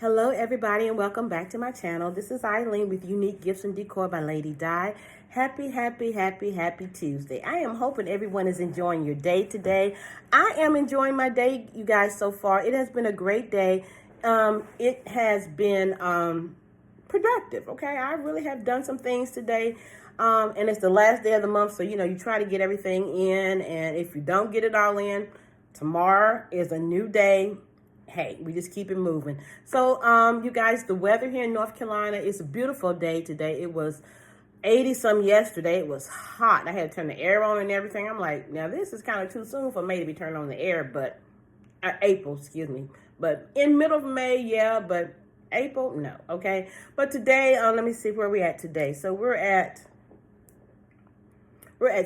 Hello everybody and welcome back to my channel. This is Eileen with Unique Gifts and Decor by Lady Di. Happy Tuesday. I am hoping everyone is enjoying your day today. I am enjoying my day, you guys, so far. It has been a great day. It has been productive, okay? I really have done some things today. And it's the last day of the month, so you try to get everything in, and if you don't get it all in, tomorrow is a new day. Hey, we just keep it moving. So, you guys, the weather here in North Carolina is a beautiful day today. It was 80-some yesterday. It was hot. I had to turn the air on and everything. I'm like, now this is kind of too soon for May to be turning on the air, but April, excuse me. But in middle of May, yeah, but April, no, okay? But today, let me see where we're at today. So we're at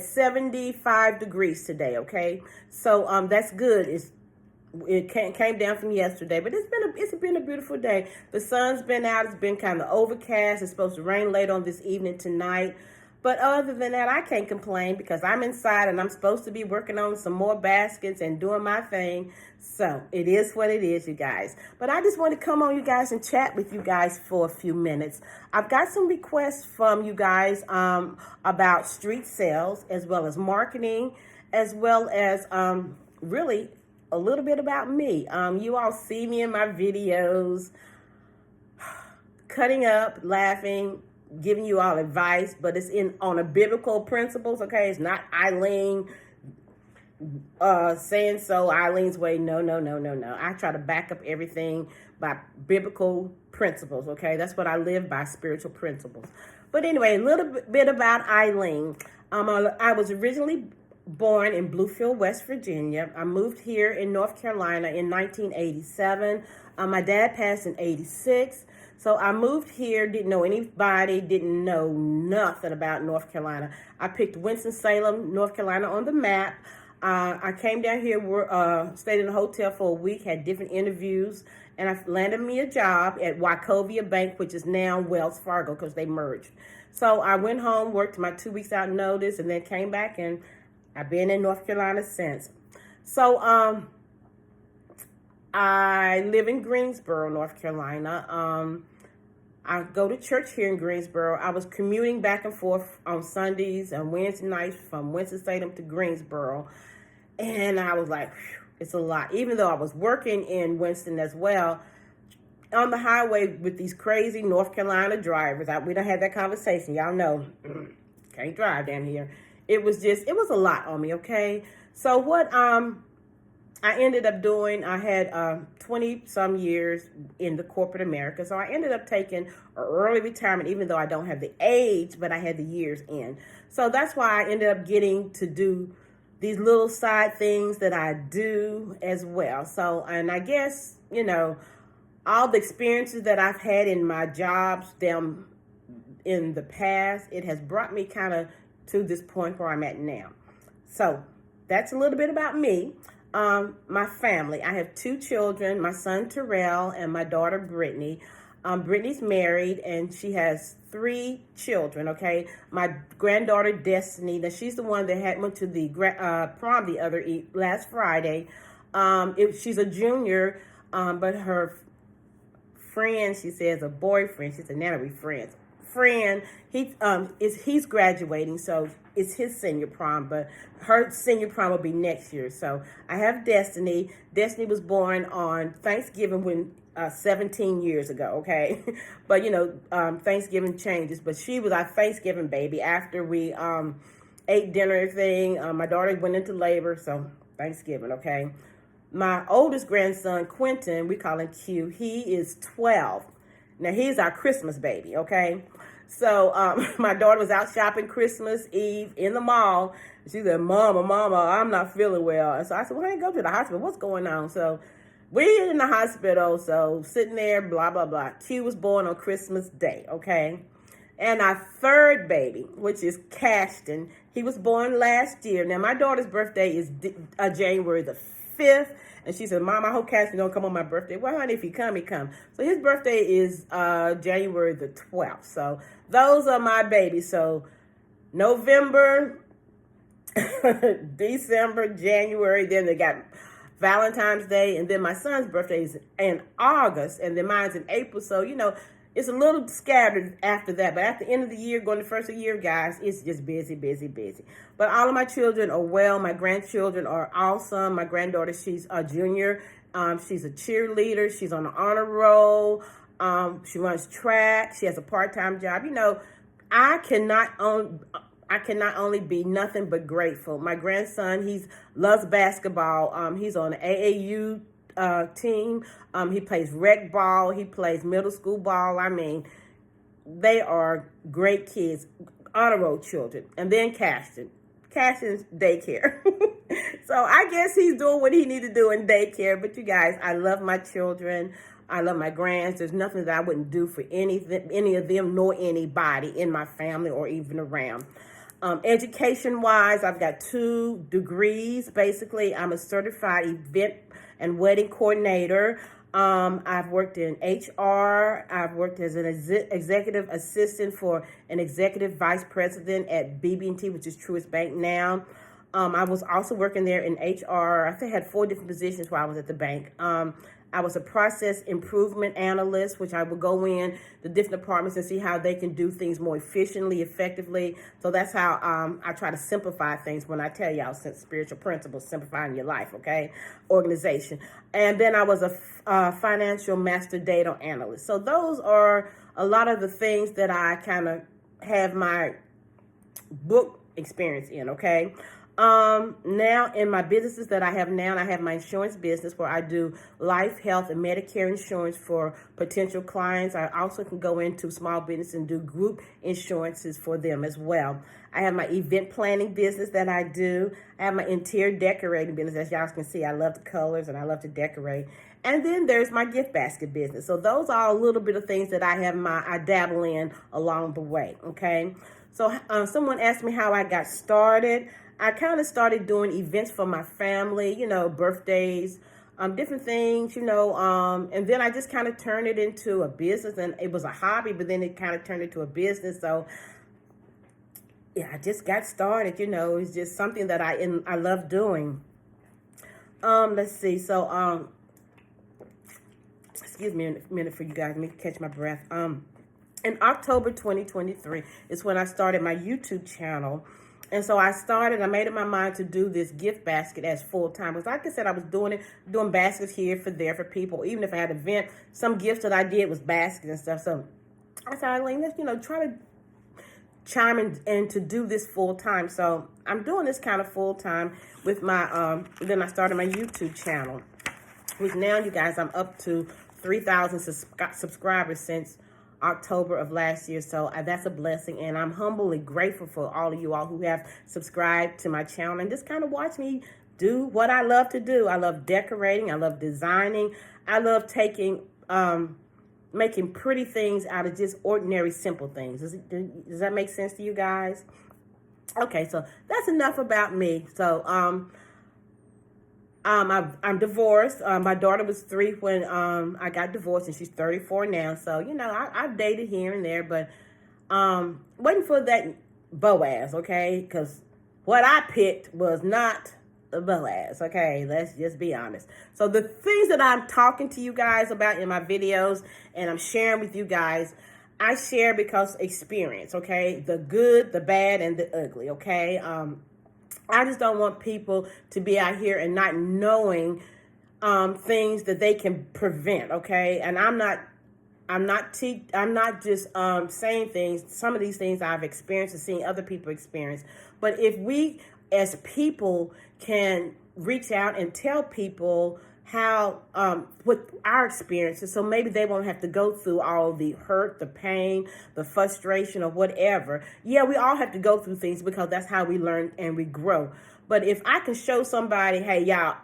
75 degrees today, okay? So that's good. It came down from yesterday, but it's been a beautiful day. The sun's been out. It's been kind of overcast. It's supposed to rain late on this evening tonight. But other than that, I can't complain because I'm inside and I'm supposed to be working on some more baskets and doing my thing. So it is what it is, you guys. But I just want to come on, you guys, and chat with you guys for a few minutes. I've got some requests from you guys about street sales, as well as marketing, as well as really a little bit about me. You all see me in my videos, cutting up, laughing, giving you all advice, but it's on a biblical principles, okay? It's not Eileen saying so, Eileen's way. No. I try to back up everything by biblical principles, okay? That's what I live by, spiritual principles. But anyway, a little bit about Eileen. I was originally born in Bluefield, West Virginia. I moved here in North Carolina in 1987. My dad passed in 86. So I moved here, didn't know anybody, didn't know nothing about North Carolina. I picked Winston-Salem, North Carolina on the map. I came down here, stayed in a hotel for a week, had different interviews, and I landed me a job at Wachovia Bank, which is now Wells Fargo because they merged. So I went home, worked my 2 weeks out notice, and then came back, and I've been in North Carolina since. So I live in Greensboro, North Carolina. I go to church here in Greensboro. I was commuting back and forth on Sundays and Wednesday nights from Winston-Salem to Greensboro. And I was like, it's a lot. Even though I was working in Winston as well, on the highway with these crazy North Carolina drivers. We don't have that conversation. Y'all know, can't drive down here. It was a lot on me, okay? So what I ended up doing, I had 20-some years in the corporate America. So I ended up taking an early retirement, even though I don't have the age, but I had the years in. So that's why I ended up getting to do these little side things that I do as well. So, and I guess, all the experiences that I've had in my jobs down in the past, it has brought me kind of to this point where I'm at now. So that's a little bit about me. My family, I have 2 children, my son Terrell and my daughter Brittany. Brittany's married and she has 3 children, okay? My granddaughter Destiny, now she's the one that went to the prom last Friday. She's a junior, but her friend, she says a boyfriend, she said, now we friends. He's graduating, so it's his senior prom, but her senior prom will be next year. So I have Destiny. Destiny was born on Thanksgiving 17 years ago, okay? But Thanksgiving changes, but she was our Thanksgiving baby. After we ate dinner and everything, my daughter went into labor, so Thanksgiving, okay? My oldest grandson, Quentin, we call him Q, he is 12. Now, he's our Christmas baby, okay? So my daughter was out shopping Christmas Eve in the mall. She said, Mama, I'm not feeling well. And so I said, well, hey, go to the hospital. What's going on? So we're in the hospital, so sitting there, blah, blah, blah. Q was born on Christmas Day, okay? And our third baby, which is Cashton, he was born last year. Now, my daughter's birthday is January the 5th. And she said, Mom, I hope Cassie don't come on my birthday. Well, honey, if he come, he come. So his birthday is January the 12th. So those are my babies. So November, December, January. Then they got Valentine's Day, and then my son's birthday is in August, and then mine's in April. So, it's a little scattered after that. But at the end of the year, going to the first of the year, guys, it's just busy, busy, busy. But all of my children are well. My grandchildren are awesome. My granddaughter, she's a junior. She's a cheerleader. She's on the honor roll. She runs track. She has a part-time job. I cannot only be nothing but grateful. My grandson, he loves basketball. He's on the AAU team. He plays rec ball. He plays middle school ball. I mean, they are great kids, honor roll children. And then Caston's daycare. So I guess he's doing what he needs to do in daycare. But you guys, I love my children. I love my grands. There's nothing that I wouldn't do for any of them, nor anybody in my family or even around. Education-wise, I've got 2 degrees. Basically, I'm a certified event and wedding coordinator. I've worked in HR. I've worked as an executive assistant for an executive vice president at BB&T, which is Truist Bank now. I was also working there in HR. I think I had 4 different positions while I was at the bank. I was a process improvement analyst, which I would go in the different departments and see how they can do things more efficiently, effectively. So that's how I try to simplify things when I tell y'all spiritual principles, simplifying your life, okay? Organization. And then I was a financial master data analyst. So those are a lot of the things that I kind of have my book experience in, okay? Now in my businesses that I have now, I have my insurance business where I do life, health, and Medicare insurance for potential clients. I also can go into small business and do group insurances for them as well. I have my event planning business that I do. I have my interior decorating business. As y'all can see, I love the colors and I love to decorate. And then there's my gift basket business. So those are a little bit of things that I dabble in along the way, okay? So someone asked me how I got started. I kind of started doing events for my family, birthdays, different things, and then I just kind of turned it into a business, and it was a hobby, but then it kind of turned into a business. So yeah, I just got started, it's just something that I love doing. Let's see. So, excuse me a minute for you guys. Let me catch my breath. In October 2023 is when I started my YouTube channel. And so I made up my mind to do this gift basket as full-time. Because like I said, I was doing baskets here there for people. Even if I had an event, some gifts that I did was baskets and stuff. So I said, Eileen, let's, try to chime in and to do this full-time. So I'm doing this kind of full-time with my, then I started my YouTube channel. Which now, you guys, I'm up to 3,000 subscribers since October of last year. So that's a blessing, and I'm humbly grateful for all of you all who have subscribed to my channel and just kind of watch me do what I love to do. I love decorating. I love designing. I love making pretty things out of just ordinary, simple things. Does that make sense to you guys? Okay, so that's enough about me. So I'm divorced. My daughter was 3 when I got divorced, and she's 34 now. So, I've dated here and there, but waiting for that Boaz, okay? Because what I picked was not a Boaz, okay? Let's just be honest. So the things that I'm talking to you guys about in my videos and I'm sharing with you guys, I share because experience, okay? The good, the bad, and the ugly, okay? I just don't want people to be out here and not knowing things that they can prevent, okay? And I'm not just saying things. Some of these things I've experienced and seen other people experience. But if we as people can reach out and tell people how with our experiences, so maybe they won't have to go through all the hurt, the pain, the frustration, or whatever. Yeah, we all have to go through things because that's how we learn and we grow. But if I can show somebody, hey, y'all,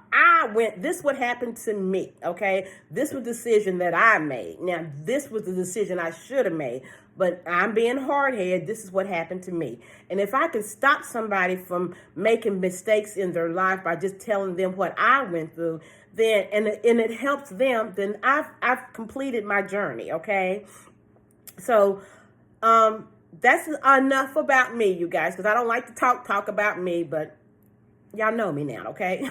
this what happened to me, okay? This was the decision that I made. Now, this was the decision I should have made. But I'm being hard-headed. This is what happened to me. And if I can stop somebody from making mistakes in their life by just telling them what I went through, then and it helps them, then I've completed my journey, okay? So that's enough about me, you guys, because I don't like to talk about me, but Y'all know me now, okay?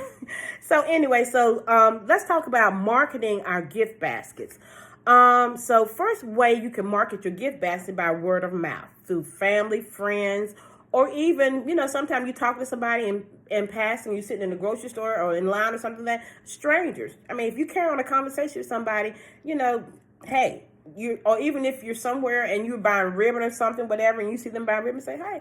So anyway, let's talk about marketing our gift baskets. So first way you can market your gift basket by word of mouth through family, friends, or even, sometimes you talk to somebody in passing, you're sitting in the grocery store or in line or something like that, strangers. I mean, if you carry on a conversation with somebody, hey, or even if you're somewhere and you're buying ribbon or something, whatever, and you see them buying ribbon, say, hey,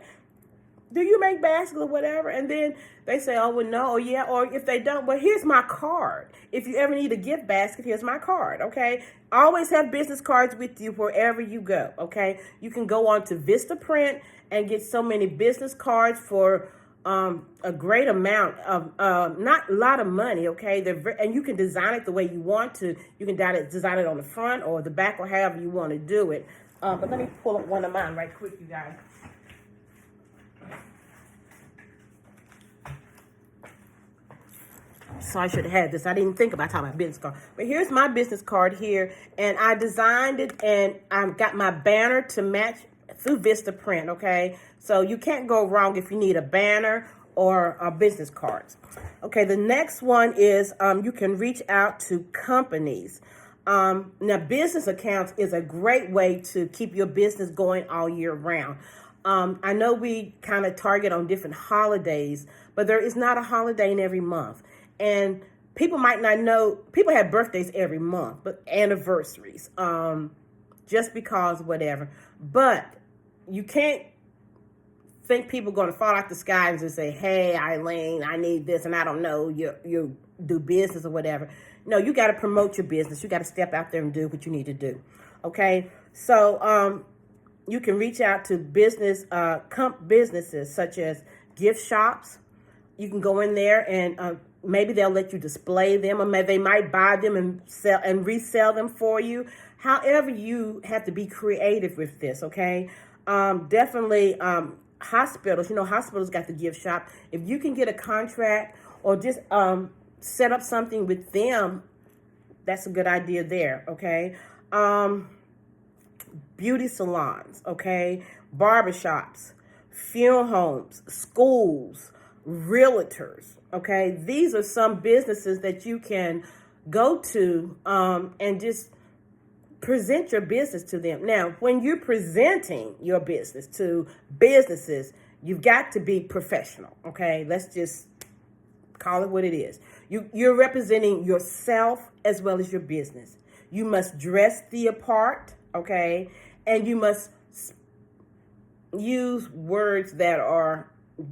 do you make baskets or whatever? And then they say, oh, well, no, or yeah. Or if they don't, well, here's my card. If you ever need a gift basket, here's my card, okay? Always have business cards with you wherever you go, okay? You can go on to Vistaprint and get so many business cards for a great amount of, not a lot of money, okay? And you can design it the way you want to. You can design it on the front or the back or however you want to do it. But let me pull up one of mine right quick, you guys. So I should have had this. I didn't think about talking about business card. But here's my business card here. And I designed it and I've got my banner to match through Vistaprint, okay? So you can't go wrong if you need a banner or business cards. Okay, the next one is you can reach out to companies. Now, business accounts is a great way to keep your business going all year round. I know we kind of target on different holidays, but there is not a holiday in every month. And people might not know, people have birthdays every month, but anniversaries, just because whatever. But you can't think people are going to fall out the skies and say, hey, Eileen, I need this, and I don't know, you do business or whatever. No, you got to promote your business. You got to step out there and do what you need to do. Okay, so you can reach out to businesses such as gift shops. You can go in there and maybe they'll let you display them, or maybe they might buy them and sell and resell them for you. However, you have to be creative with this, okay? Definitely hospitals. Hospitals got the gift shop. If you can get a contract or just set up something with them, that's a good idea there, okay? Beauty salons, okay? Barbershops, funeral homes, schools, realtors, okay? These are some businesses that you can go to and just present your business to them. Now, when you're presenting your business to businesses, you've got to be professional, okay? Let's just call it what it is. You're representing yourself as well as your business. You must dress the part, okay? And you must use words that are,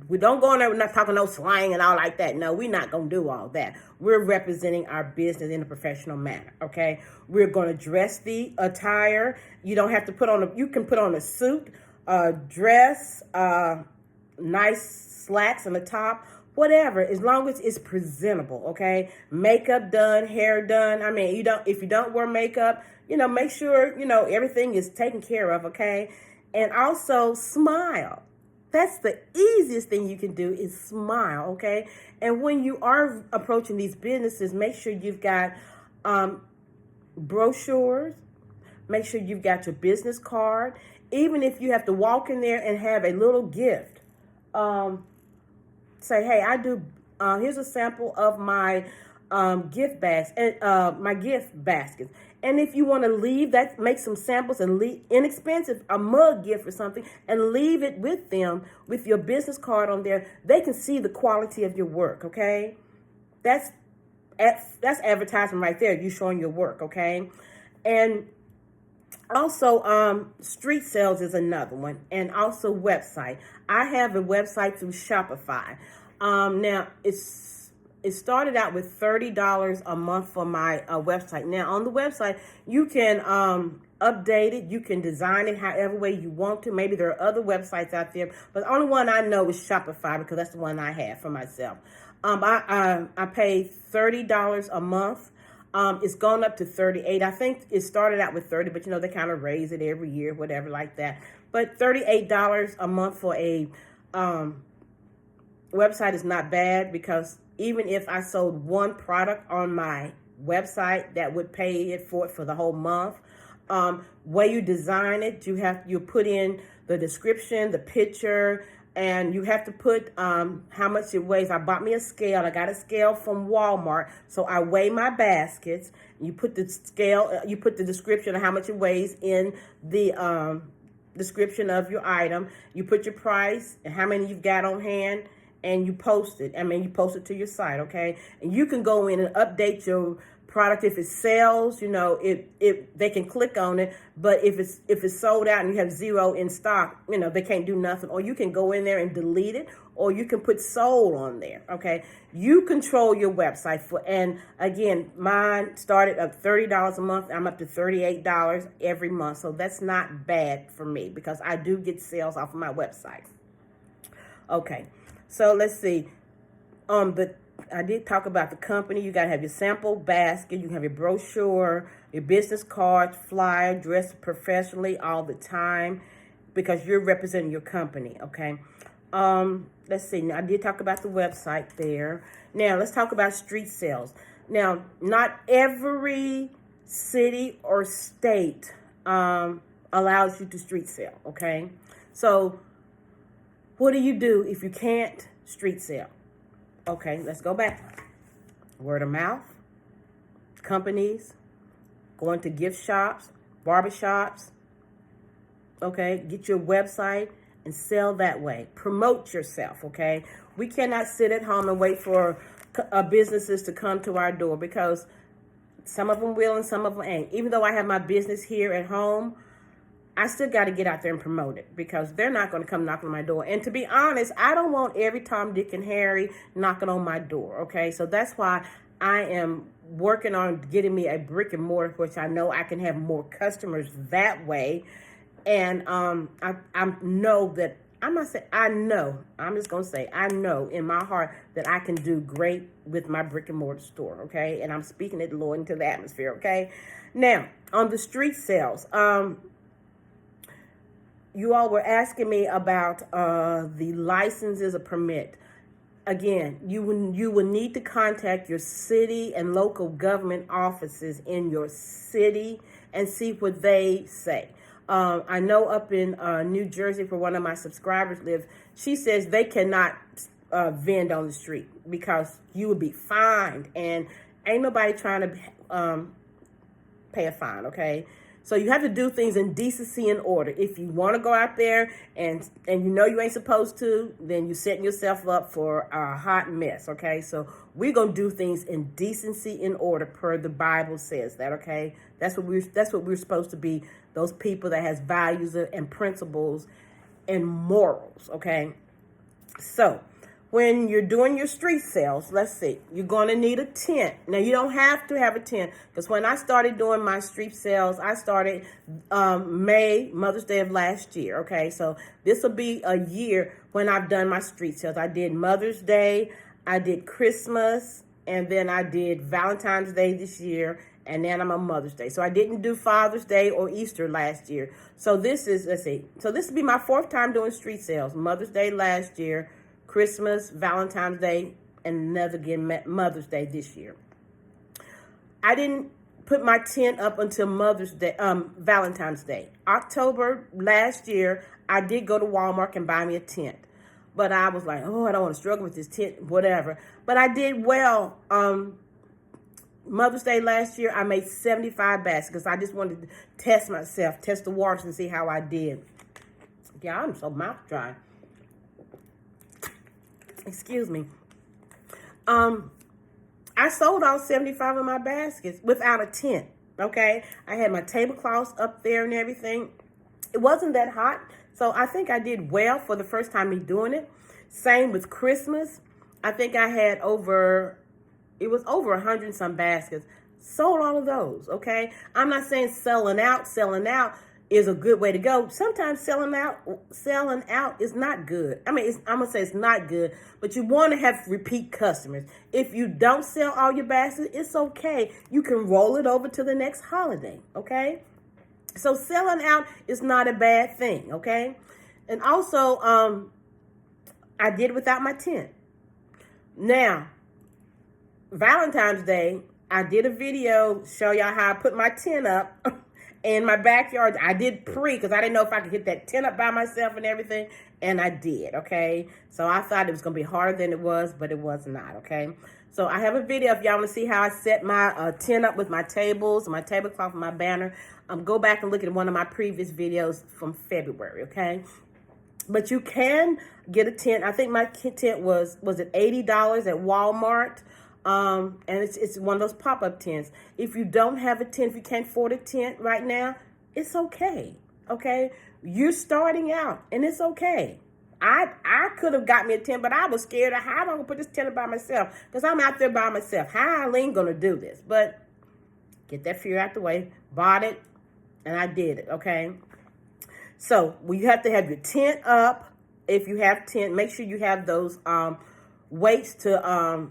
we don't go in there, we're not talking no slang and all like that. No, we're not going to do all that. We're representing our business in a professional manner, okay? We're going to dress the attire. You don't have to you can put on a suit, dress, nice slacks on the top, whatever, as long as it's presentable, okay? Makeup done, hair done. I mean, if you don't wear makeup, make sure, everything is taken care of, okay? And also smile. That's the easiest thing you can do is smile, okay? And when you are approaching these businesses, make sure you've got brochures. Make sure you've got your business card. Even if you have to walk in there and have a little gift, say, hey, I do, here's a sample of my gift bags, my gift baskets. And if you want to leave that, make some samples and leave inexpensive, a mug gift or something, and leave it with them with your business card on there, they can see the quality of your work, okay? That's advertising right there. You showing your work, okay? And also, street sales is another one, and also website. I have a website through Shopify. Now, it started out with $30 a month for my website. Now, on the website, you can update it. You can design it however way you want to. Maybe there are other websites out there, but the only one I know is Shopify because that's the one I have for myself. I pay $30 a month. It's gone up to $38. I think it started out with $30, but they kind of raise it every year, whatever like that. But $38 a month for a website is not bad, because even if I sold one product on my website, that would pay it for the whole month. Way you design it, you put in the description, the picture, and you have to put how much it weighs. I bought me a scale. I got a scale from Walmart, so I weigh my baskets. You put the scale, you put the description of how much it weighs in the description of your item. You put your price and how many you've got on hand, and you post it. You post it to your site, okay? And you can go in and update your product if it sells. You know, they can click on it, but if it's sold out and you have zero in stock, you know, they can't do nothing. Or you can go in there and delete it, or you can put sold on there, okay? You control your website. And again, mine started at $30 a month. I'm up to $38 every month, so that's not bad for me because I do get sales off of my website. Okay, so let's see. I did talk about the company. You got to have your sample basket. You can have your brochure, your business card, flyer, dressed professionally all the time because you're representing your company, okay? Let's see. Now, I did talk about the website there. Now, let's talk about street sales. Now, not every city or state allows you to street sell, okay? So, what do you do if you can't street sell? Okay, let's go back. Word of mouth, companies, going to gift shops, barbershops. Okay, get your website and sell that way. Promote yourself, okay? We cannot sit at home and wait for businesses to come to our door because some of them will and some of them ain't. Even though I have my business here at home, I still got to get out there and promote it because they're not going to come knocking on my door. And to be honest, I don't want every Tom, Dick, and Harry knocking on my door, okay? So that's why I am working on getting me a brick and mortar, which I know I can have more customers that way. And I know that, I'm not saying I know, I'm just going to say I know in my heart that I can do great with my brick and mortar store, okay? And I'm speaking it, Lord, into the atmosphere, okay? Now, on the street sales, you all were asking me about the licenses or permit. Again, you will need to contact your city and local government offices in your city and see what they say. I know up in New Jersey, where one of my subscribers lives, she says they cannot vend on the street because you would be fined, and ain't nobody trying to pay a fine, okay? So you have to do things in decency and order. If you want to go out there and you know you ain't supposed to, then you're setting yourself up for a hot mess, okay? So we're going to do things in decency and order per the Bible says that, okay? That's what we're supposed to be, those people that has values and principles and morals, okay? So when you're doing your street sales, let's see, you're going to need a tent. Now, you don't have to have a tent because when I started doing my street sales, I started Mother's Day of last year, okay? So this will be a year when I've done my street sales. I did Mother's Day, I did Christmas, and then I did Valentine's Day this year, and then I'm on Mother's Day. So I didn't do Father's Day or Easter last year. So this is, let's see, so this will be my 4th time doing street sales. Mother's Day last year, Christmas, Valentine's Day, and another again Mother's Day this year. I didn't put my tent up until Mother's Day, Valentine's Day. October last year, I did go to Walmart and buy me a tent. But I was like, oh, I don't want to struggle with this tent, whatever. But I did well. Mother's Day last year, I made 75 baskets because I just wanted to test myself, test the waters and see how I did. Yeah, I'm so mouth dry. Excuse me. I sold all 75 of my baskets without a tent, okay? I had my tablecloths up there and everything. It wasn't that hot, so I think I did well for the first time me doing it. Same with Christmas. I think I had over 100 and some baskets. Sold all of those, okay? I'm not saying selling out is a good way to go. Sometimes selling out is not good. I mean, I'm gonna say it's not good, but you want to have repeat customers. If you don't sell all your baskets, it's okay. You can roll it over to the next holiday, okay? So selling out is not a bad thing, okay? And also, I did without my tent. Now, Valentine's Day, I did a video show y'all how I put my tent up. In my backyard, I did because I didn't know if I could get that tent up by myself and everything, and I did, okay? So I thought it was going to be harder than it was, but it was not, okay? So I have a video if y'all want to see how I set my tent up with my tables, my tablecloth, and my banner. Go back and look at one of my previous videos from February, okay? But you can get a tent. I think my tent was it $80 at Walmart? And it's one of those pop-up tents. If you don't have a tent, if you can't afford a tent right now, it's okay. Okay? You're starting out, and it's okay. I could have got me a tent, but I was scared of how am I gonna put this tent up by myself? Because I'm out there by myself. How Eileen gonna do this? But get that fear out the way. Bought it, and I did it, okay? So you have to have your tent up. If you have tent, make sure you have those weights to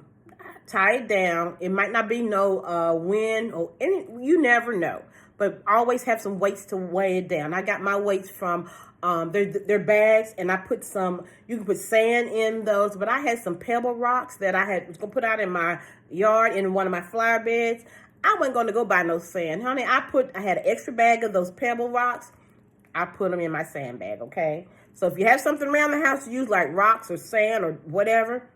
tie it down. It might not be no wind or any, you never know. But always have some weights to weigh it down. I got my weights from their bags, and I put some, you can put sand in those, but I had some pebble rocks that I was going to put out in my yard in one of my flower beds. I wasn't going to go buy no sand. Honey, I had an extra bag of those pebble rocks. I put them in my sand bag, okay? So if you have something around the house to use like rocks or sand or whatever,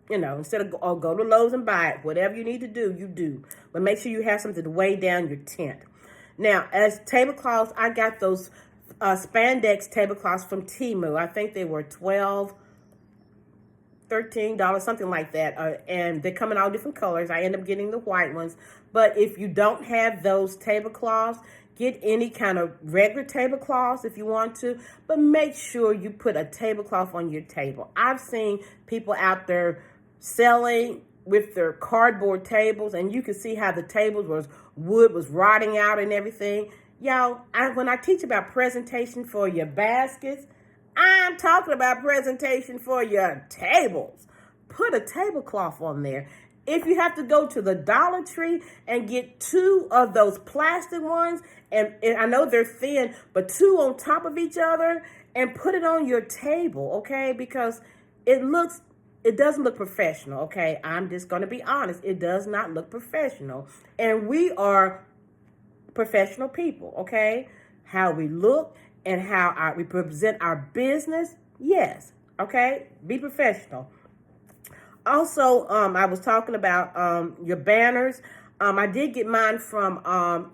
you know, instead of go to Lowe's and buy it, whatever you need to do, you do. But make sure you have something to weigh down your tent. Now, as tablecloths, I got those spandex tablecloths from Temu. I think they were $12, $13, something like that. And they come in all different colors. I end up getting the white ones. But if you don't have those tablecloths, get any kind of regular tablecloths if you want to. But make sure you put a tablecloth on your table. I've seen people out there selling with their cardboard tables, and you can see how the wood was rotting out and everything. Y'all, when I teach about presentation for your baskets, I'm talking about presentation for your tables. Put a tablecloth on there. If you have to go to the Dollar Tree and get 2 of those plastic ones, and I know they're thin, but 2 on top of each other, and put it on your table, okay? Because it doesn't look professional, okay? I'm just going to be honest. It does not look professional. And we are professional people, okay? How we look and how we present our business, yes, okay? Be professional. Also, I was talking about your banners. I did get mine from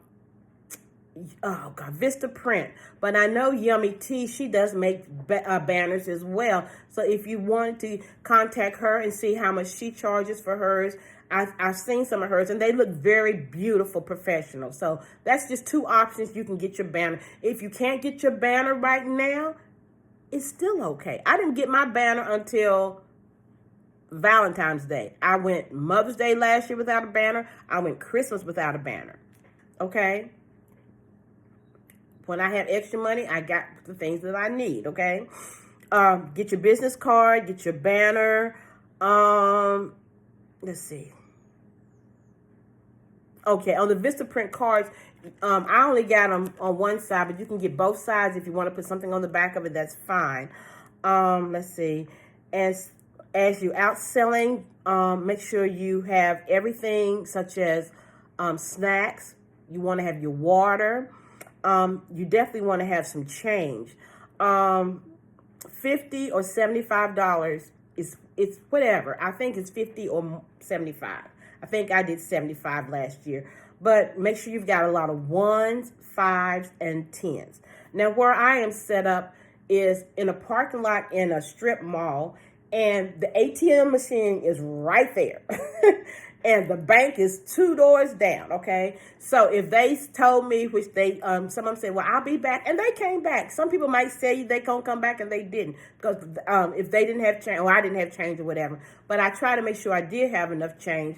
Vista Print, but I know Yummy Tea, she does make banners as well. So if you want to contact her and see how much she charges for hers, I've seen some of hers, and they look very beautiful, professional. So that's just 2 options you can get your banner. If you can't get your banner right now, it's still okay. I didn't get my banner until Valentine's Day. I went Mother's Day last year without a banner. I went Christmas without a banner. Okay? When I have extra money, I got the things that I need, okay? Get your business card, get your banner. Let's see. Okay, on the Vista Print cards, I only got them on one side, but you can get both sides if you want to put something on the back of it, that's fine. Let's see. As you're out selling, make sure you have everything such as snacks. You want to have your water. You definitely want to have some change. $50 or $75 it's whatever. I think it's 50 or 75. I think I did 75 last year. But make sure you've got a lot of 1s, 5s, and 10s. Now, where I am set up is in a parking lot in a strip mall, and the ATM machine is right there. And the bank is 2 doors down, okay? So if they told me, which they, some of them said, well, I'll be back, and they came back. Some people might say they can't come back, and they didn't, because if they didn't have change, or I didn't have change or whatever. But I try to make sure I did have enough change.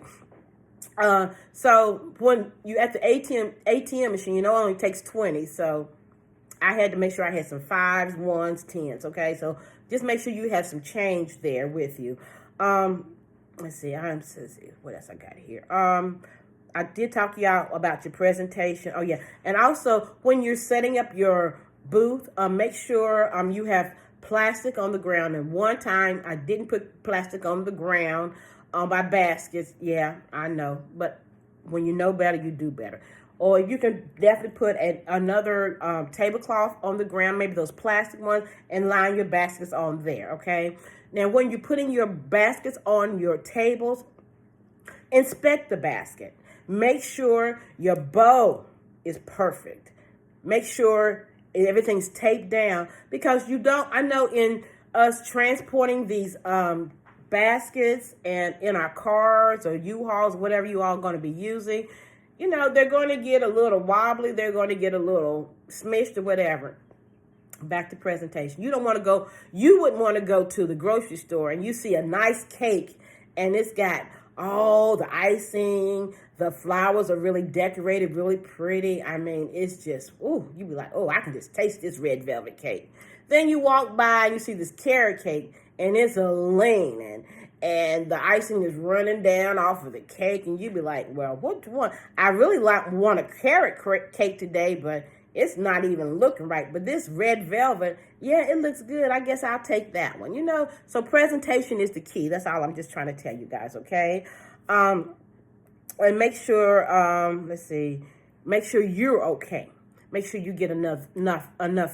So when you at the ATM machine, you know, it only takes 20. So I had to make sure I had some 5s, 1s, 10s, okay? So just make sure you have some change there with you. Let's see, what else I got here? I did talk to y'all about your presentation. Oh, yeah. And also, when you're setting up your booth, make sure you have plastic on the ground. And one time, I didn't put plastic on the ground on my baskets. Yeah, I know. But when you know better, you do better. or you can definitely put another tablecloth on the ground, maybe those plastic ones, and line your baskets on there, okay? Now, when you're putting your baskets on your tables, inspect the basket. Make sure your bow is perfect. Make sure everything's taped down, because you don't, I know in us transporting these baskets and in our cars or U-Hauls, whatever you all going to be using, you know, they're going to get a little wobbly. They're going to get a little smushed or whatever. Back to presentation. You wouldn't want to go to the grocery store and you see a nice cake and it's got all the icing, the flowers are really decorated, really pretty. I mean, it's just, ooh, you'd be like, oh, I can just taste this red velvet cake. Then you walk by and you see this carrot cake and it's a lean and the icing is running down off of the cake, and you'd be like, well, what do you want? I really want a carrot cake today, but it's not even looking right. But this red velvet, yeah, it looks good. I guess I'll take that one. You know, so presentation is the key. That's all I'm just trying to tell you guys, okay? And make sure, make sure you're okay. Make sure you get enough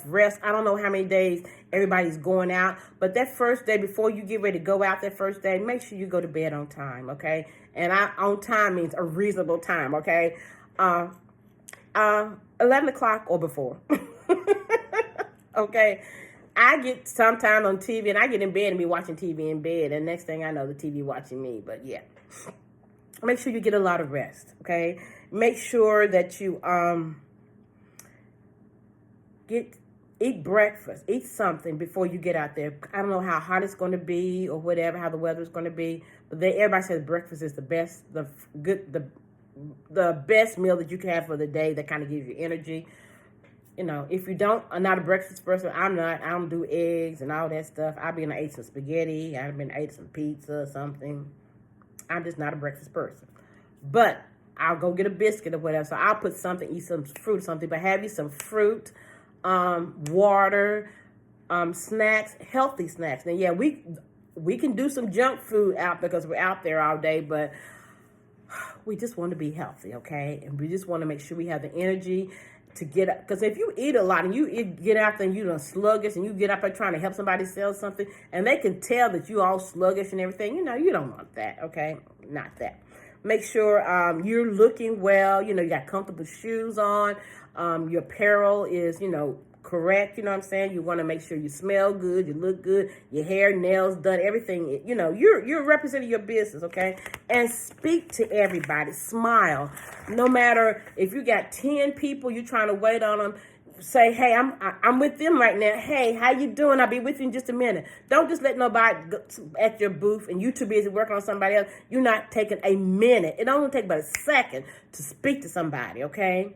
rest. I don't know how many days everybody's going out, but that first day before you get ready to go out that first day, make sure you go to bed on time, okay? And on time means a reasonable time, okay? 11 o'clock or before. Okay? I get sometime on TV and I get in bed and be watching TV in bed, and next thing I know, the TV watching me. But yeah, make sure you get a lot of rest, okay? Make sure that you eat breakfast, eat something before you get out there. I don't know how hot it's going to be or whatever, how the weather's going to be, but everybody says breakfast is the best, the best meal that you can have for the day, that kind of gives you energy. You know, if you are not a breakfast person, I'm not. I don't do eggs and all that stuff. I've been ate some spaghetti. I've been ate some pizza or something. I'm just not a breakfast person. But I'll go get a biscuit or whatever. So I'll put something, eat some fruit or something. But have you some fruit, water, snacks, healthy snacks. Now, yeah, we can do some junk food out because we're out there all day, but we just want to be healthy, okay? And we just want to make sure we have the energy to get up. Because if you eat a lot and you get out there and you're sluggish and you get up there trying to help somebody sell something and they can tell that you all sluggish and everything, you know, you don't want that, okay? Not that. Make sure you're looking well. You know, you got comfortable shoes on. Your apparel is, you know, correct. You know what I'm saying? You want to make sure you smell good, you look good, your hair, nails done, everything. You know, you're representing your business, okay? And speak to everybody. Smile. No matter if you got 10 people, you're trying to wait on them. Say, hey, I'm with them right now. Hey, how you doing? I'll be with you in just a minute. Don't just let nobody go at your booth and you too busy working on somebody else. You're not taking a minute. It only takes about a second to speak to somebody, okay?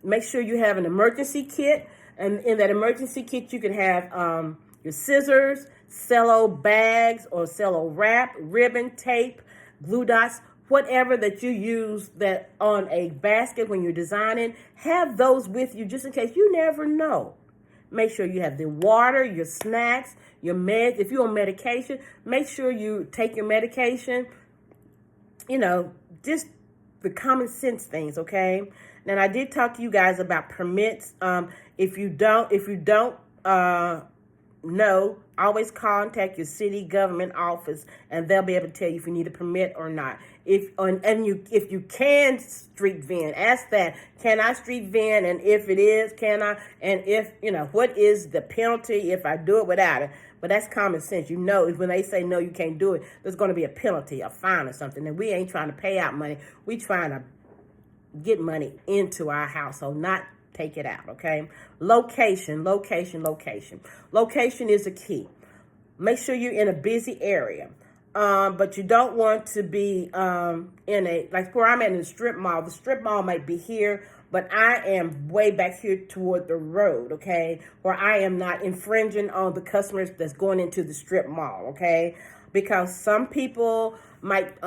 Make sure you have an emergency kit. And in that emergency kit, you can have your scissors, cello bags or cello wrap, ribbon, tape, glue dots, whatever that you use that on a basket when you're designing. Have those with you just in case. You never know. Make sure you have the water, your snacks, your meds. If you're on medication, make sure you take your medication. You know, just the common sense things, okay? Now, I did talk to you guys about permits. If you don't know, always contact your city government office, and they'll be able to tell you if you need a permit or not. If you can street vend, ask that. Can I street vend? And if it is, can I? And if, you know, what is the penalty if I do it without it? But that's common sense. You know, when they say no, you can't do it, there's going to be a penalty, a fine or something. And we ain't trying to pay out money. We trying to get money into our household, not take it out, okay? Location. Location is the key. Make sure you're in a busy area. But you don't want to be in a, like where I'm at in the strip mall. The strip mall might be here, but I am way back here toward the road, okay? Where I am not infringing on the customers that's going into the strip mall, okay? Because some people might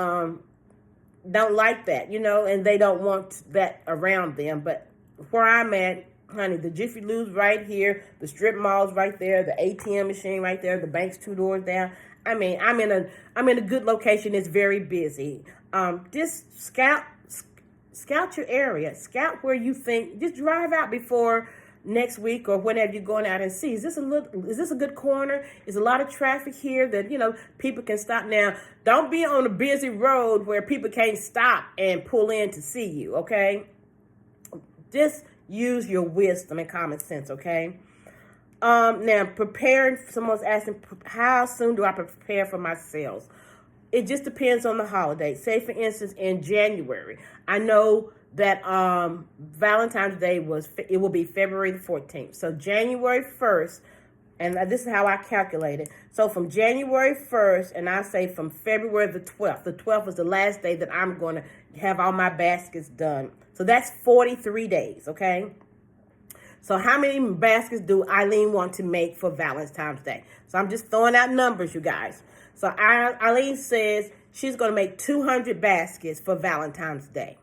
don't like that, you know, and they don't want that around them. But where I'm at, honey, the Jiffy Lube's right here, the strip mall's right there, the ATM machine right there, the bank's 2 doors down. I mean, I'm in a good location. It's very busy. Just scout your area. Scout where you think, just drive out before next week or whenever you're going out and see, is this a good corner? Is a lot of traffic here that, people can stop? Now, don't be on a busy road where people can't stop and pull in to see you, okay? Just use your wisdom and common sense, okay? Now, preparing, someone's asking, how soon do I prepare for my sales? It just depends on the holiday. Say, for instance, in January, I know that Valentine's Day will be February the 14th. So January 1st, and this is how I calculate it. So from January 1st, and I say from February the 12th. The 12th is the last day that I'm going to have all my baskets done. So that's 43 days, okay? So how many baskets do Eileen want to make for Valentine's Day? So I'm just throwing out numbers, you guys. So Eileen says she's going to make 200 baskets for Valentine's Day.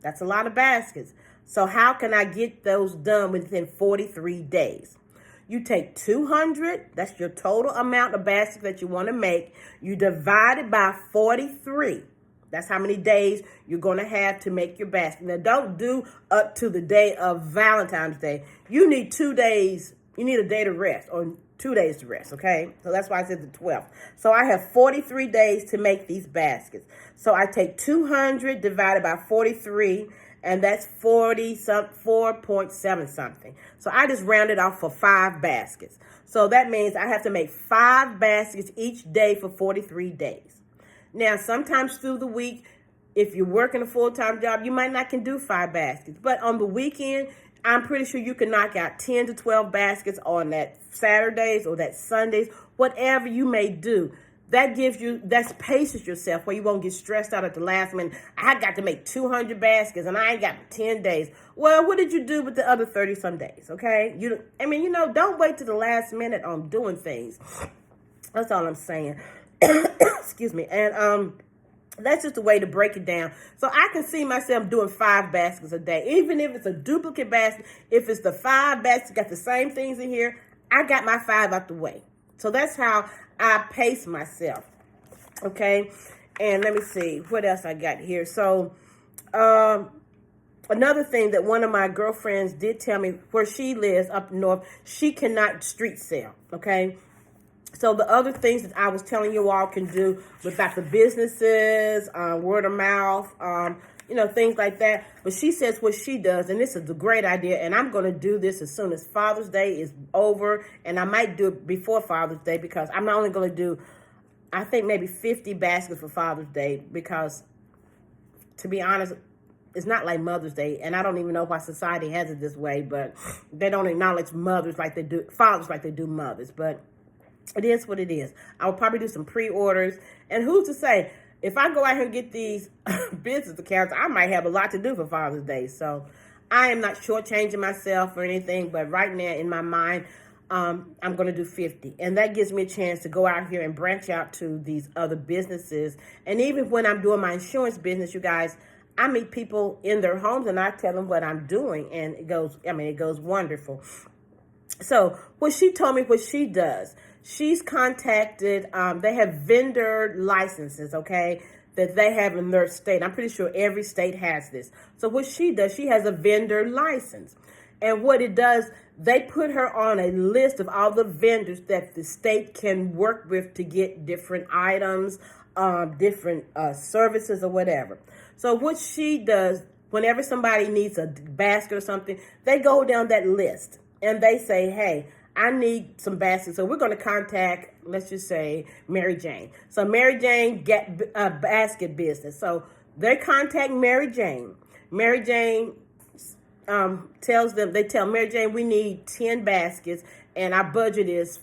That's a lot of baskets. So how can I get those done within 43 days? You take 200, that's your total amount of baskets that you want to make. You divide it by 43. That's how many days you're going to have to make your basket. Now, don't do up to the day of Valentine's Day. You need 2 days. You need a day to rest, or 2 days to rest, okay? So that's why I said the 12th. So I have 43 days to make these baskets. So I take 200 divided by 43, and that's 4.7 something. So I just rounded off for 5 baskets. So that means I have to make 5 baskets each day for 43 days. Now, sometimes through the week, if you're working a full-time job, you might not can do 5 baskets. But on the weekend, I'm pretty sure you can knock out 10 to 12 baskets on that Saturdays or that Sundays, whatever you may do. That paces yourself where you won't get stressed out at the last minute. I got to make 200 baskets and I ain't got 10 days. Well, what did you do with the other 30 some days, okay? Don't wait to the last minute on doing things. That's all I'm saying. Excuse me. And that's just a way to break it down. So I can see myself doing 5 baskets a day. Even if it's a duplicate basket, if it's the 5 baskets, got the same things in here, I got my 5 out the way. So that's how I pace myself. Okay. And let me see what else I got here. So another thing that one of my girlfriends did tell me, where she lives up north, she cannot street sell. Okay. So the other things that I was telling you all can do about the businesses, word of mouth, things like that. But she says what she does, and this is a great idea, and I'm going to do this as soon as Father's Day is over, and I might do it before Father's Day, because I'm not only going to do, I think, maybe 50 baskets for Father's Day, because, to be honest, it's not like Mother's Day, and I don't even know why society has it this way, but they don't acknowledge mothers like they do, fathers like they do mothers, but it is what it is. I will probably do some pre-orders. And who's to say, if I go out here and get these business accounts, I might have a lot to do for Father's Day. So I am not shortchanging myself or anything. But right now in my mind, I'm going to do 50. And that gives me a chance to go out here and branch out to these other businesses. And even when I'm doing my insurance business, you guys, I meet people in their homes and I tell them what I'm doing. And it goes wonderful. So what she told me what she does, she's contacted, they have vendor licenses, okay, that they have in their state. I'm pretty sure every state has this. So what she does, she has a vendor license. And what it does, they put her on a list of all the vendors that the state can work with to get different items, different services or whatever. So what she does, whenever somebody needs a basket or something, they go down that list. And they say, hey, I need some baskets. So we're going to contact, let's just say, Mary Jane. So Mary Jane get a basket business. So they contact Mary Jane. Mary Jane they tell Mary Jane, we need 10 baskets and our budget is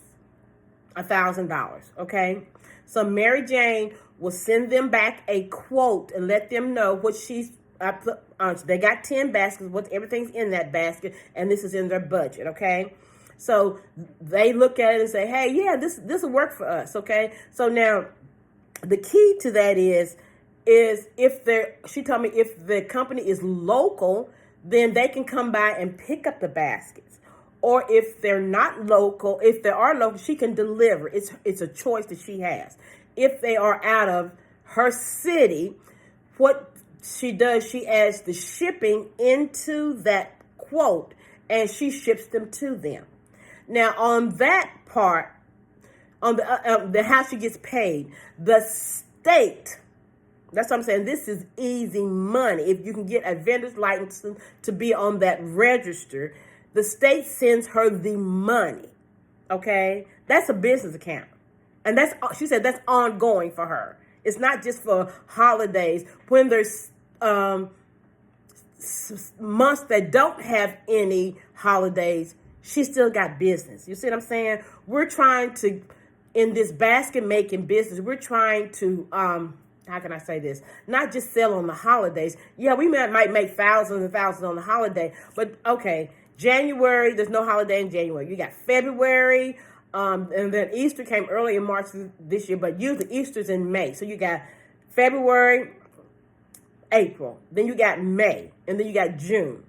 $1,000. Okay. So Mary Jane will send them back a quote and let them know what she's they got 10 baskets, everything's in that basket, and this is in their budget, okay? So they look at it and say, hey, yeah, this will work for us, okay? So now the key to that is she told me if the company is local, then they can come by and pick up the baskets. Or if they're not local, if they are local, she can deliver. It's a choice that she has. If they are out of her city, what she adds the shipping into that quote, and she ships them to them. Now, on that part, on the how she gets paid, the state, that's what I'm saying, this is easy money. If you can get a vendor's license to be on that register, the state sends her the money, okay? That's a business account. And she said that's ongoing for her. It's not just for holidays. When there's months that don't have any holidays, she still got business. You see what I'm saying? We're trying to, in this basket making business, we're trying to, how can I say this? Not just sell on the holidays. Yeah, we might make thousands and thousands on the holiday, but okay, January, there's no holiday in January. You got February, and then Easter came early in March this year, but usually Easter's in May. So you got February, April, then you got May, and then you got June.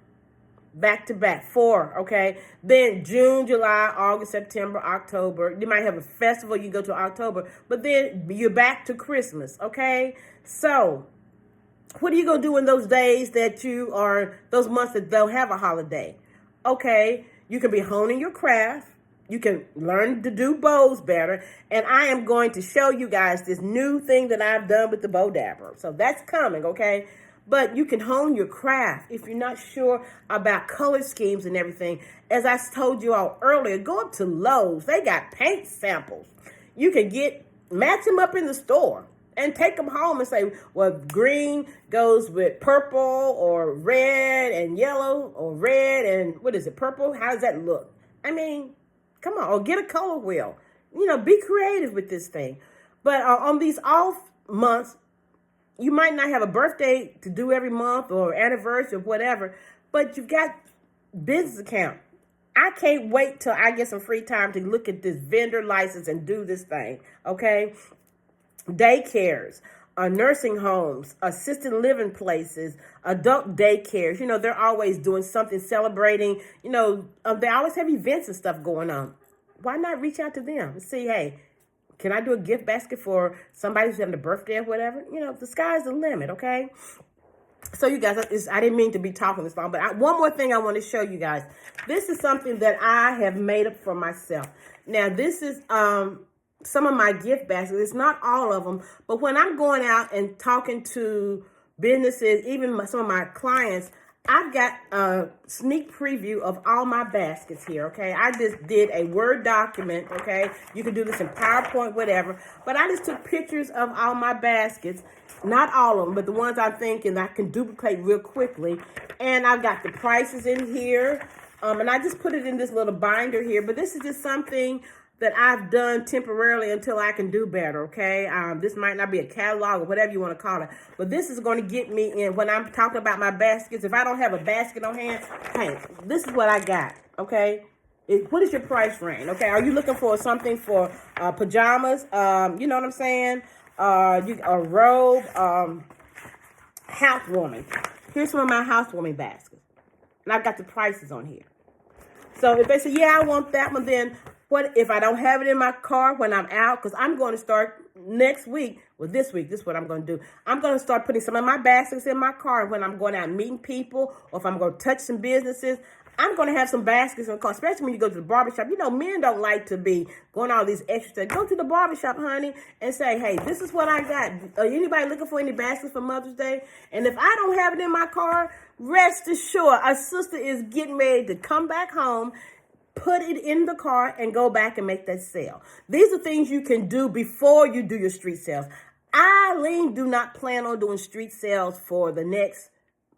Back to back, 4, okay? Then June, July, August, September, October. You might have a festival, you go to October, but then you're back to Christmas, okay? So, what are you going to do in those days those months that don't have a holiday? Okay, you can be honing your craft. You can learn to do bows better. And I am going to show you guys this new thing that I've done with the bow dabber. So that's coming, okay? But you can hone your craft if you're not sure about color schemes and everything. As I told you all earlier, go up to Lowe's. They got paint samples. You can match them up in the store and take them home and say, well, green goes with purple or red and yellow or red and purple? How does that look? I mean, come on, or get a color wheel. Be creative with this thing. But on these off months, you might not have a birthday to do every month or anniversary or whatever, but you've got business account. I can't wait till I get some free time to look at this vendor license and do this thing, okay? Daycares, nursing homes, assisted living places, adult daycares. They're always doing something, celebrating. They always have events and stuff going on. Why not reach out to them and see, hey, can I do a gift basket for somebody who's having a birthday or whatever? The sky's the limit, okay? So you guys, I didn't mean to be talking this long, but one more thing I want to show you guys. This is something that I have made up for myself. Now, this is some of my gift baskets. It's not all of them, but when I'm going out and talking to businesses, even some of my clients, I've got a sneak preview of all my baskets here, okay? I just did a Word document, okay? You can do this in PowerPoint, whatever. But I just took pictures of all my baskets. Not all of them, but the ones I'm thinking I can duplicate real quickly. And I've got the prices in here. And I just put it in this little binder here. But this is just something that I've done temporarily until I can do better, okay? This might not be a catalog or whatever you want to call it, but this is going to get me in when I'm talking about my baskets. If I don't have a basket on hand, hey, this is what I got, okay? What is your price range, okay? Are you looking for something for pajamas? You know what I'm saying? A robe, housewarming. Here's some of my housewarming baskets, and I've got the prices on here. So if they say, yeah, I want that one, then what if I don't have it in my car when I'm out? Because I'm going to start next week. Well, this week, this is what I'm going to do. I'm going to start putting some of my baskets in my car when I'm going out and meeting people, or if I'm going to touch some businesses. I'm going to have some baskets in the car, especially when you go to the barbershop. Men don't like to be going all these extra stuff. Go to the barbershop, honey, and say, hey, this is what I got. Are anybody looking for any baskets for Mother's Day? And if I don't have it in my car, rest assured, our sister is getting ready to come back home, put it in the car, and go back and make that sale. These are things you can do before you do your street sales. I do not plan on doing street sales for the next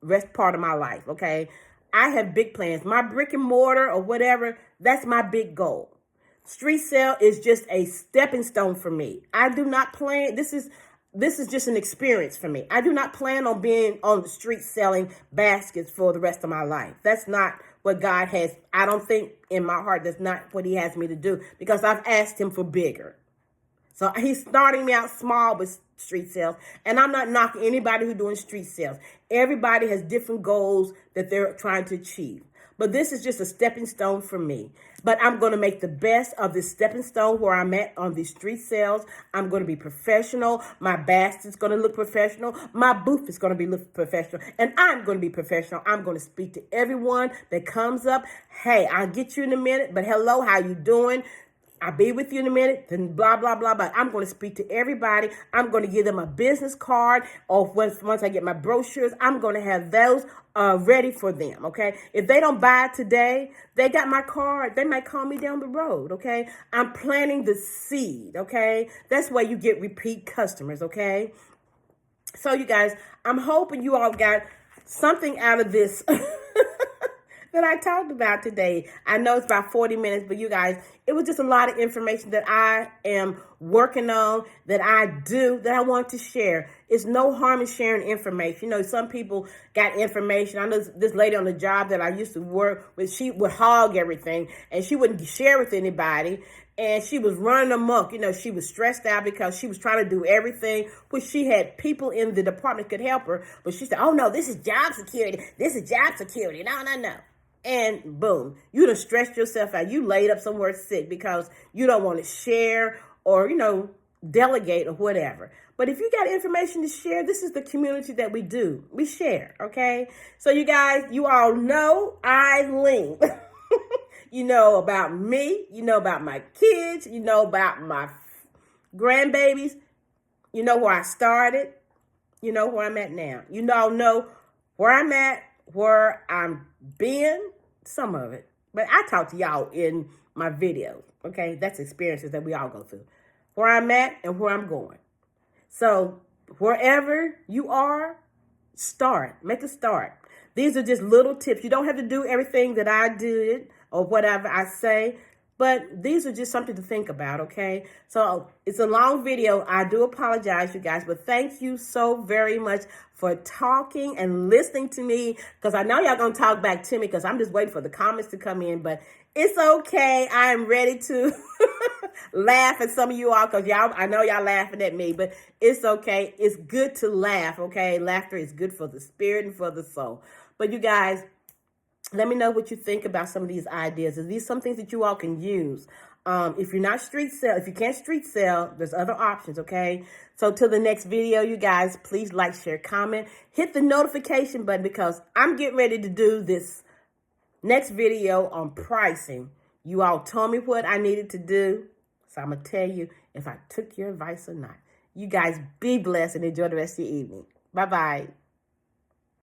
rest part of my life, okay? I have big plans. My brick and mortar or whatever, that's my big goal. Street sale is just a stepping stone for me. I do not plan, this is just an experience for me. I do not plan on being on the street selling baskets for the rest of my life. That's not what God has, I don't think in my heart, that's not what he has me to do, because I've asked him for bigger. So he's starting me out small with street sales, and I'm not knocking anybody who's doing street sales. Everybody has different goals that they're trying to achieve. but this is just a stepping stone for me. But I'm going to make the best of this stepping stone where I'm at on these street sales. I'm going to be professional. My basket's going to look professional. My booth is going to be look professional. And I'm going to be professional. I'm going to speak to everyone that comes up. Hey, I'll get you in a minute, but hello, how you doing? I'll be with you in a minute, then blah, blah, blah, blah. I'm going to speak to everybody. I'm going to give them a business card, or once I get my brochures, I'm going to have those ready for them, okay? If they don't buy it today, they got my card. They might call me down the road, okay? I'm planting the seed, okay? That's why you get repeat customers, okay? So, you guys, I'm hoping you all got something out of this that I talked about today. I know it's about 40 minutes, but you guys, it was just a lot of information that I am working on, that I want to share. It's no harm in sharing information. You know, some people got information. I know this lady on the job that I used to work with, she would hog everything, and she wouldn't share with anybody. And she was running amok. You know, she was stressed out because she was trying to do everything, which she had people in the department could help her. But she said, oh, no, this is job security. This is job security. No, no, no. And boom, you done stressed yourself out. You laid up somewhere sick because you don't want to share or, you know, delegate or whatever. But if you got information to share, this is the community that we do. We share, okay? So you guys, you all know Eileen. You know about me. You know about my kids. You know about my grandbabies. You know where I started. You know where I'm at now. You all know where I'm at, where I'm been, some of it. But I talk to y'all in my videos, okay? That's experiences that we all go through. Where I'm at and where I'm going. So wherever you are, start. Make a start. These are just little tips. You don't have to do everything that I did or whatever I say, but these are just something to think about, okay? So it's a long video. I do apologize, you guys, but thank you so very much for talking and listening to me, because I know y'all going to talk back to me because I'm just waiting for the comments to come in, but it's okay. I'm ready to laugh at some of you all because I know y'all laughing at me, but it's okay. It's good to laugh, okay? Laughter is good for the spirit and for the soul. But you guys, let me know what you think about some of these ideas. Are these some things that you all can use? If you're not street sell, if you can't street sell, there's other options, okay? So till the next video, you guys, please like, share, comment. Hit the notification button because I'm getting ready to do this next video on pricing. You all told me what I needed to do, so I'm going to tell you if I took your advice or not. You guys be blessed and enjoy the rest of your evening. Bye-bye.